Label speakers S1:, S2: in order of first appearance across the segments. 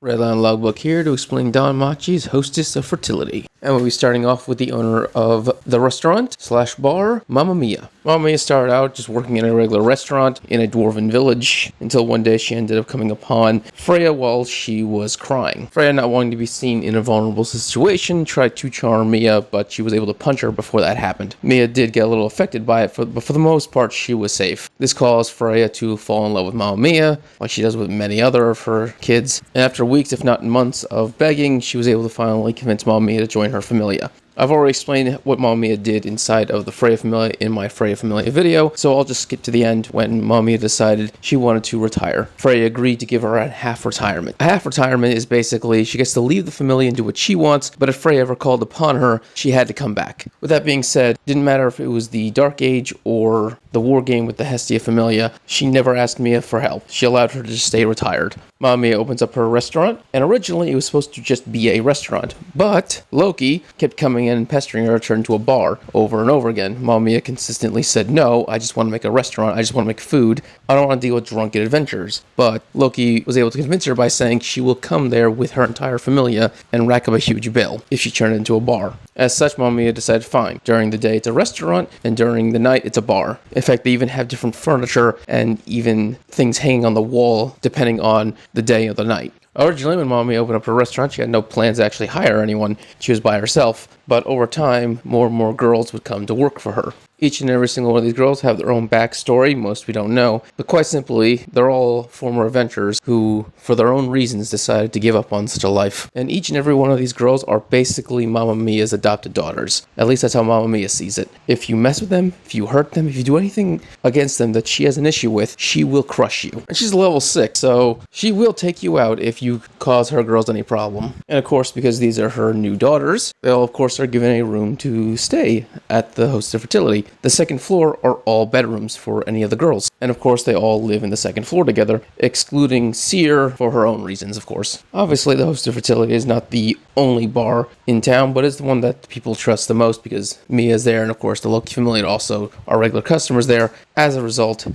S1: Redline Logbook here to explain Danmachi's Hostess of Fertility. And we'll be starting off with the owner of the restaurant / bar, Mamma Mia. Mamma Mia started out just working in a regular restaurant in a dwarven village until one day she ended up coming upon Freya while she was crying. Freya, not wanting to be seen in a vulnerable situation, tried to charm Mia, but she was able to punch her before that happened. Mia did get a little affected by it, but for the most part, she was safe. This caused Freya to fall in love with Mamma Mia, like she does with many other of her kids. And after weeks, if not months, of begging, she was able to finally convince Mamma Mia to join her familia. I've already explained what Mamma Mia did inside of the Freya Familia in my Freya Familia video, so I'll just skip to the end when Mamma Mia decided she wanted to retire. Freya agreed to give her a half retirement. A half retirement is basically she gets to leave the Familia and do what she wants, but if Freya ever called upon her, she had to come back. With that being said, didn't matter if it was the Dark Age or the war game with the Hestia Familia, she never asked Mia for help. She allowed her to just stay retired. Mamma Mia opens up her restaurant, and originally it was supposed to just be a restaurant, but Loki kept coming in and pestering her to turn into a bar over and over again. Mamma Mia consistently said, no, I just want to make a restaurant, I just want to make food, I don't want to deal with drunken adventurers. But Loki was able to convince her by saying she will come there with her entire familia and rack up a huge bill if she turned it into a bar. As such, Mamma Mia decided fine. During the day it's a restaurant, and during the night it's a bar. In fact, they even have different furniture and even things hanging on the wall depending on the day or the night. Originally, when Mamma Mia opened up her restaurant, she had no plans to actually hire anyone. She was by herself, but over time, more and more girls would come to work for her. Each and every single one of these girls have their own backstory, most we don't know, but quite simply, they're all former adventurers who, for their own reasons, decided to give up on such a life. And each and every one of these girls are basically Mamma Mia's adopted daughters. At least that's how Mamma Mia sees it. If you mess with them, if you hurt them, if you do anything against them that she has an issue with, she will crush you. And she's level 6, so she will take you out if you cause her girls any problem. And of course, because these are her new daughters, they all of course are given a room to stay at the Hostel of Fertility. The second floor are all bedrooms for any of the girls. And of course, they all live in the second floor together, excluding Seer for her own reasons, of course. Obviously, the Hostel of Fertility is not the only bar in town, but it's the one that people trust the most because Mia's there, and of course, the Loki Familia also are regular customers there. As a result,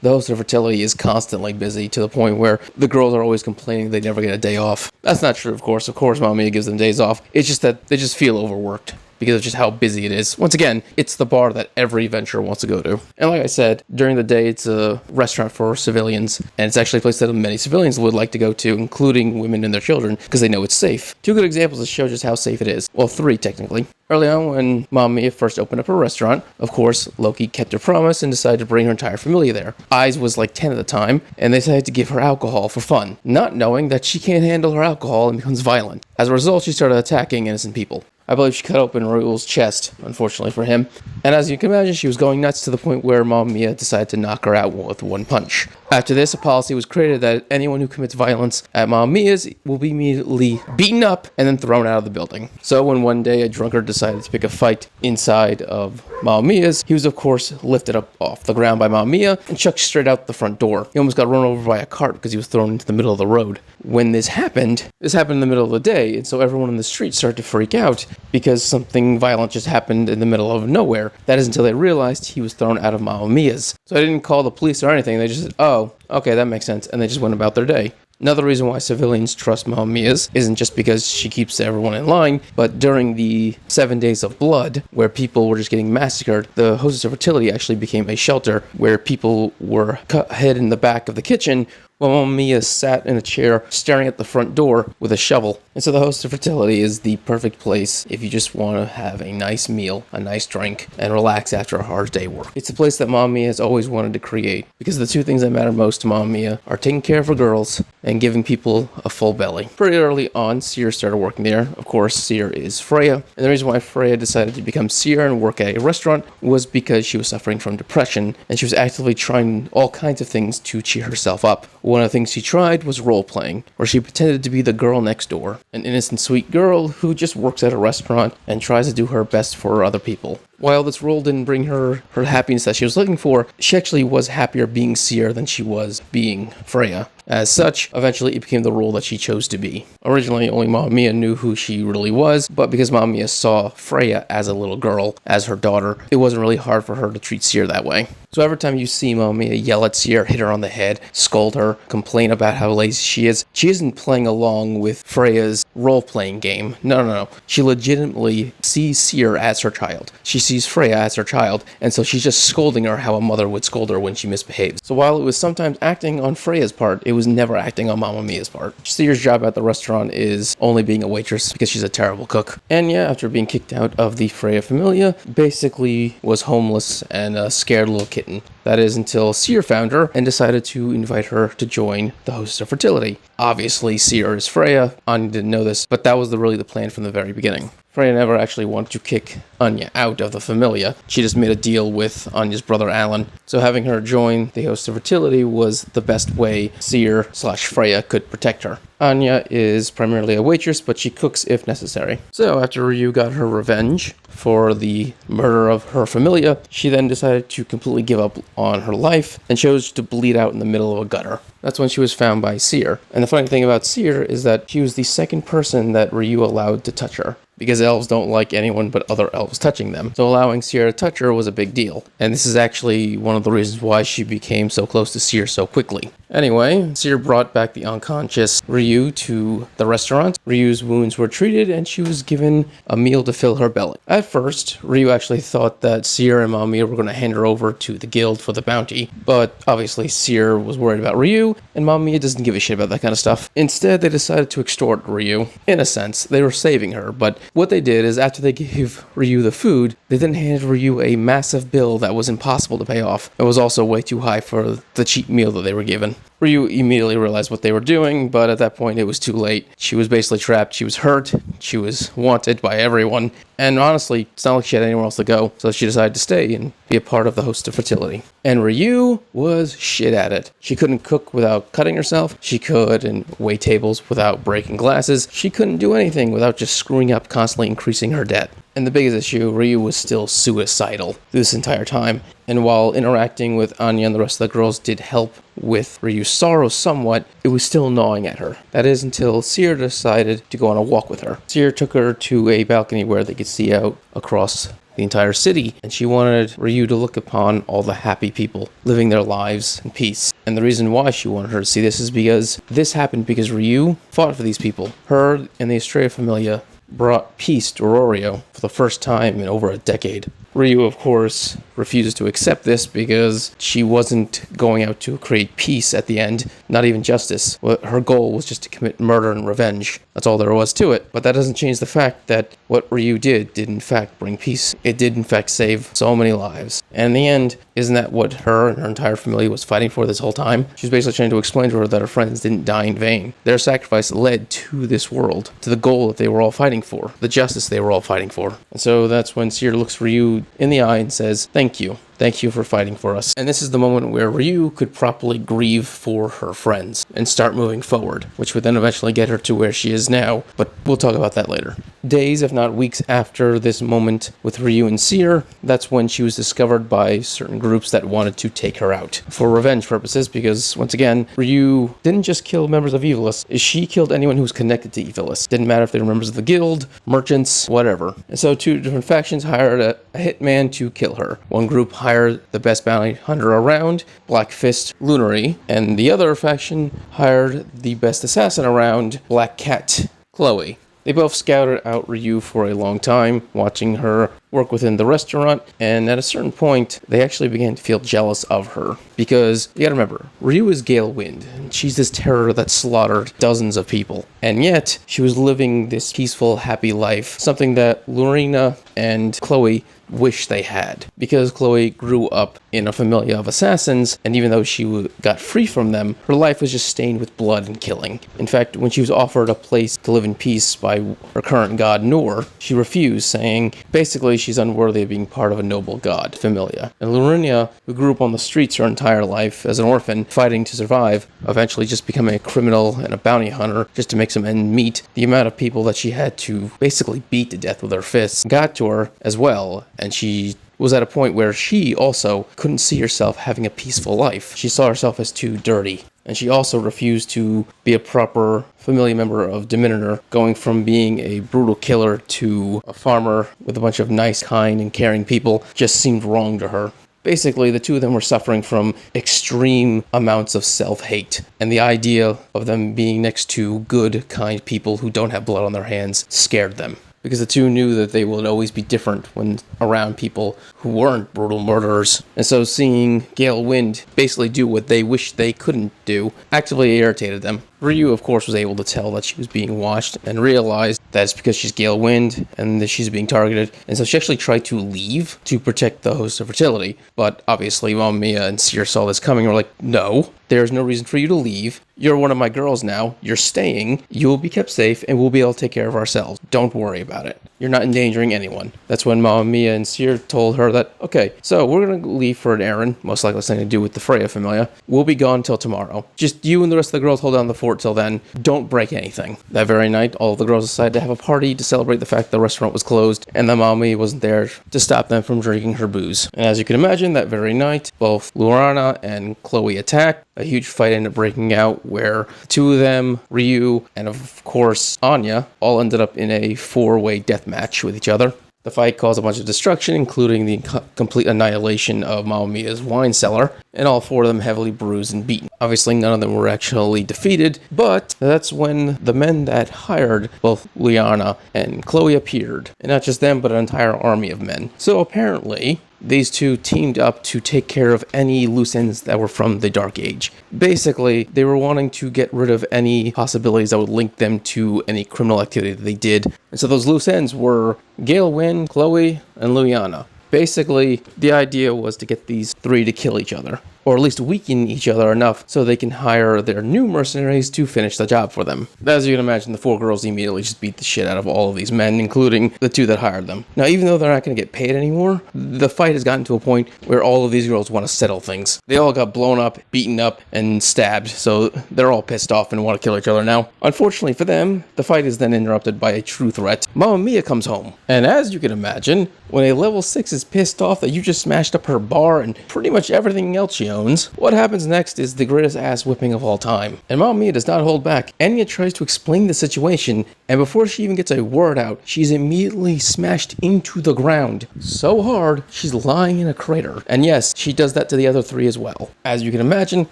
S1: the Hostel of Fertility is constantly busy to the point where the girls are always complaining they never get a day off. That's not true, of course. Of course, Mamma Mia gives them days off. It's just that they just feel overworked because of just how busy it is. Once again, it's the bar that every adventurer wants to go to. And like I said, during the day, it's a restaurant for civilians, and it's actually a place that many civilians would like to go to, including women and their children, because they know it's safe. 2 good examples to show just how safe it is. Well, 3 technically. Early on, when Mamma Mia first opened up her restaurant, of course, Loki kept her promise and decided to bring her entire familia there. Eyes was like 10 at the time, and they decided to give her alcohol for fun, not knowing that she can't handle her alcohol and becomes violent. As a result, she started attacking innocent people. I believe she cut open Raoul's chest, unfortunately for him. And as you can imagine, she was going nuts to the point where Mamma Mia decided to knock her out with one punch. After this, a policy was created that anyone who commits violence at Mamma Mia's will be immediately beaten up and then thrown out of the building. So when one day a drunkard decided to pick a fight inside of Mamma Mia's, he was of course lifted up off the ground by Mamma Mia and chucked straight out the front door. He almost got run over by a cart because he was thrown into the middle of the road. When this happened in the middle of the day, and so everyone in the street started to freak out because something violent just happened in the middle of nowhere. That is until they realized he was thrown out of Mamma Mia's. So they didn't call the police or anything, they just said, oh, okay, that makes sense, and they just went about their day. Another reason why civilians trust Mamma Mia's isn't just because she keeps everyone in line, but during the 7 days of blood, where people were just getting massacred, the Hostess of Fertility actually became a shelter where people were hid in the back of the kitchen while Mamma Mia sat in a chair staring at the front door with a shovel. And so the Hostess of Fertility is the perfect place if you just want to have a nice meal, a nice drink, and relax after a hard day work. It's a place that Mamma Mia has always wanted to create because the 2 things that matter most to Mamma Mia are taking care of her girls and giving people a full belly. Pretty early on, Seer started working there. Of course, Seer is Freya, and the reason why Freya decided to become Seer and work at a restaurant was because she was suffering from depression, and she was actively trying all kinds of things to cheer herself up. One of the things she tried was role-playing, where she pretended to be the girl next door, an innocent, sweet girl who just works at a restaurant and tries to do her best for other people. While this role didn't bring her happiness that she was looking for, she actually was happier being Seer than she was being Freya. As such, eventually it became the role that she chose to be. Originally, only Mamma Mia knew who she really was, but because Mamma Mia saw Freya as a little girl, as her daughter, it wasn't really hard for her to treat Seer that way. So every time you see Mamma Mia yell at Seer, hit her on the head, scold her, complain about how lazy she isn't playing along with Freya's role-playing game. No. She legitimately sees Seer as her child. She sees Freya as her child, and so she's just scolding her how a mother would scold her when she misbehaves. So while it was sometimes acting on Freya's part, it was never acting on Mamma Mia's part. Seer's job at the restaurant is only being a waitress because she's a terrible cook. And yeah, after being kicked out of the Freya Familia, basically was homeless and a scared little kitten. That is until Seer found her and decided to invite her to join the Hostess of Fertility. Obviously, Seer is Freya. Anya didn't know this, but that was really the plan from the very beginning. Freya never actually wanted to kick Anya out of the Familia. She just made a deal with Anya's brother Alan. So having her join the Host of Fertility was the best way Seer/Freya could protect her. Anya is primarily a waitress, but she cooks if necessary. So after Ryu got her revenge for the murder of her Familia, she then decided to completely give up on her life and chose to bleed out in the middle of a gutter. That's when she was found by Seer. And the funny thing about Seer is that she was the second person that Ryu allowed to touch her, because elves don't like anyone but other elves touching them. So allowing Seer to touch her was a big deal. And this is actually one of the reasons why she became so close to Seer so quickly. Anyway, Seer brought back the unconscious Ryu to the restaurant. Ryu's wounds were treated and she was given a meal to fill her belly. At first, Ryu actually thought that Seer and Mamma Mia were going to hand her over to the guild for the bounty. But obviously Seer was worried about Ryu, and Mamma Mia doesn't give a shit about that kind of stuff. Instead, they decided to extort Ryu. In a sense, they were saving her, but what they did is after they gave Ryu the food, they then handed Ryu a massive bill that was impossible to pay off. It was also way too high for the cheap meal that they were given. Ryu immediately realized what they were doing, but at that point it was too late. She was basically trapped, she was hurt, she was wanted by everyone, and honestly, it's not like she had anywhere else to go, so she decided to stay and be a part of the Host of Fertility. And Ryu was shit at it. She couldn't cook without cutting herself, she couldn't wait tables without breaking glasses, she couldn't do anything without just screwing up, constantly increasing her debt. And the biggest issue, Ryu was still suicidal this entire time. And while interacting with Anya and the rest of the girls did help with Ryu's sorrow somewhat, it was still gnawing at her. That is until Seer decided to go on a walk with her. Seer took her to a balcony where they could see out across the entire city, and she wanted Ryu to look upon all the happy people living their lives in peace. And the reason why she wanted her to see this is because this happened because Ryu fought for these people. Her and the Estrella Familia brought peace to Orario for the first time in over a decade. Ryu, of course, refuses to accept this because she wasn't going out to create peace at the end, not even justice. Her goal was just to commit murder and revenge. That's all there was to it. But that doesn't change the fact that what Ryu did in fact bring peace. It did in fact save so many lives. And in the end, isn't that what her and her entire family was fighting for this whole time? She was basically trying to explain to her that her friends didn't die in vain. Their sacrifice led to this world, to the goal that they were all fighting for, the justice they were all fighting for. And so that's when Seer looks Ryu in the eye and says, "Thank you. Thank you for fighting for us." And this is the moment where Ryu could properly grieve for her friends and start moving forward, which would then eventually get her to where she is now, but we'll talk about that later. Days, if not weeks after this moment with Ryu and Seer, that's when she was discovered by certain groups that wanted to take her out for revenge purposes, because once again, Ryu didn't just kill members of Evilus, she killed anyone who was connected to Evilus. Didn't matter if they were members of the guild, merchants, whatever. And so two different factions hired a hitman to kill her. One group hired the best bounty hunter around, Black Fist Lunary, and the other faction hired the best assassin around, Black Cat Chloe. They both scouted out Ryu for a long time, watching her work within the restaurant, and at a certain point, they actually began to feel jealous of her. Because, you gotta remember, Ryu is Gale Wind, and she's this terror that slaughtered dozens of people. And yet, she was living this peaceful, happy life, something that Lorena and Chloe wish they had. Because Chloe grew up in a familia of assassins, and even though she got free from them, her life was just stained with blood and killing. In fact, when she was offered a place to live in peace by her current god Noor, she refused, saying basically she's unworthy of being part of a noble god, Familia. And Lurinia, who grew up on the streets her entire life as an orphan, fighting to survive, eventually just becoming a criminal and a bounty hunter just to make some ends meet, the amount of people that she had to basically beat to death with her fists got to her as well, and she was at a point where she also couldn't see herself having a peaceful life. She saw herself as too dirty. And she also refused to be a proper familiar member of Diminutor, going from being a brutal killer to a farmer with a bunch of nice, kind, and caring people just seemed wrong to her. Basically, the two of them were suffering from extreme amounts of self-hate, and the idea of them being next to good, kind people who don't have blood on their hands scared them. Because the two knew that they would always be different when around people who weren't brutal murderers. And so seeing Gale Wind basically do what they wished they couldn't do actively irritated them. Ryu, of course, was able to tell that she was being watched and realized that it's because she's Gale Wind and that she's being targeted. And so she actually tried to leave to protect the host of Fertility. But obviously, Mamma Mia and Seer saw this coming and were like, no, there's no reason for you to leave. You're one of my girls now. You're staying. You will be kept safe and we'll be able to take care of ourselves. Don't worry about it. You're not endangering anyone. That's when Mamma Mia and Seer told her that, okay, so we're going to leave for an errand, most likely something to do with the Freya Familia. We'll be gone till tomorrow. Just you and the rest of the girls hold down the fort till then. Don't break anything. That very night, all of the girls decided to have a party to celebrate the fact the restaurant was closed and that Mamma Mia wasn't there to stop them from drinking her booze. And as you can imagine, that very night, both Lurana and Chloe attacked. A huge fight ended up breaking out where the two of them, Ryu, and of course Anya, all ended up in a four-way death match with each other. The fight caused a bunch of destruction, including the complete annihilation of Mamma Mia's wine cellar, and all four of them heavily bruised and beaten. Obviously, none of them were actually defeated, but that's when the men that hired both Liana and Chloe appeared. And not just them, but an entire army of men. So apparently, these two teamed up to take care of any loose ends that were from the Dark Age. Basically, they were wanting to get rid of any possibilities that would link them to any criminal activity that they did. And so those loose ends were Gale Wind, Chloe, and Luyana. Basically, the idea was to get these three to kill each other, or at least weaken each other enough so they can hire their new mercenaries to finish the job for them. As you can imagine, the four girls immediately just beat the shit out of all of these men, including the two that hired them. Now, even though they're not going to get paid anymore, the fight has gotten to a point where all of these girls want to settle things. They all got blown up, beaten up, and stabbed, so they're all pissed off and want to kill each other now. Unfortunately for them, the fight is then interrupted by a true threat. Mamma Mia comes home, and as you can imagine, when a level 6 is pissed off that you just smashed up her bar and pretty much everything else she owns, what happens next is the greatest ass whipping of all time. And Mamma Mia does not hold back. Anya tries to explain the situation, and before she even gets a word out, she's immediately smashed into the ground so hard she's lying in a crater. And yes, she does that to the other three as well. As you can imagine,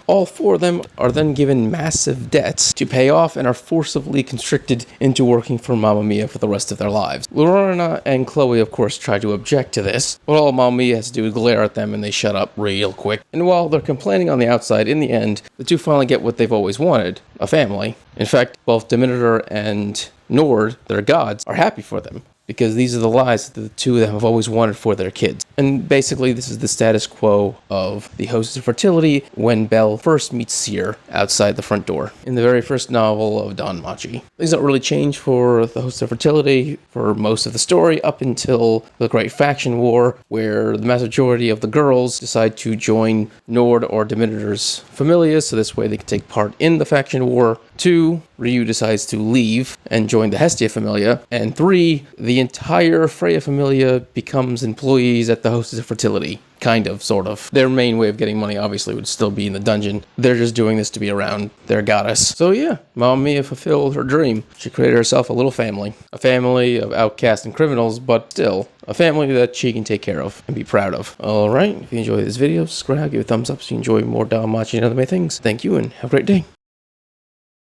S1: all four of them are then given massive debts to pay off and are forcibly constricted into working for Mamma Mia for the rest of their lives. Lorena and Chloe, of course, try to object to this, but all Mamma Mia has to do is glare at them and they shut up real quick. And while they're complaining on the outside, in the end, the two finally get what they've always wanted, a family. In fact, both Diminutor and Nord, their gods, are happy for them, because these are the lives that the two of them have always wanted for their kids. And basically, this is the status quo of the Hostess of Fertility when Belle first meets Seer outside the front door in the very first novel of Danmachi. Things don't really change for the Hostess of Fertility for most of the story up until the Great Faction War, where the mass majority of the girls decide to join Nord or Diminutor's familias, so this way they can take part in the faction war. 2, Ryu decides to leave and join the Hestia Familia. And 3, the entire Freya Familia becomes employees at the Hostess of Fertility. Kind of, sort of. Their main way of getting money obviously would still be in the dungeon. They're just doing this to be around their goddess. So yeah, Mamma Mia fulfilled her dream. She created herself a little family. A family of outcasts and criminals, but still, a family that she can take care of and be proud of. Alright, if you enjoyed this video, subscribe, give it a thumbs up so you enjoy more Danmachi and other things. Thank you and have a great day.